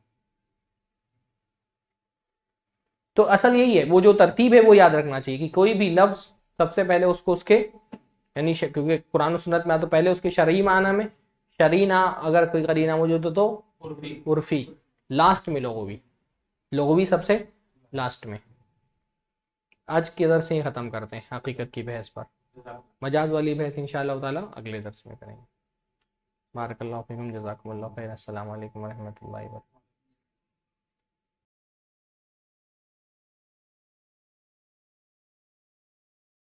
तो असल यही है, वो जो तरतीब है वो याद रखना चाहिए कि कोई भी लफ्ज़ सबसे पहले उसको उसके यानी क्योंकि कुरान और सुन्नत में तो पहले उसके शरई माना में, शरई ना अगर कोई करीना मौजूद हो तो उर्फी, लास्ट में लोगोवी सबसे लास्ट में। आज के दर्स से ख़त्म करते हैं हकीकत की बहस पर, मजाज वाली बहस इंशाअल्लाह ताला अगले दर्स में करेंगे। बारकल्लाहु फीकुम, जज़ाकुमुल्लाहु खैर, अस्सलामु अलैकुम व रहमतुल्लाहि व बरकातुहू।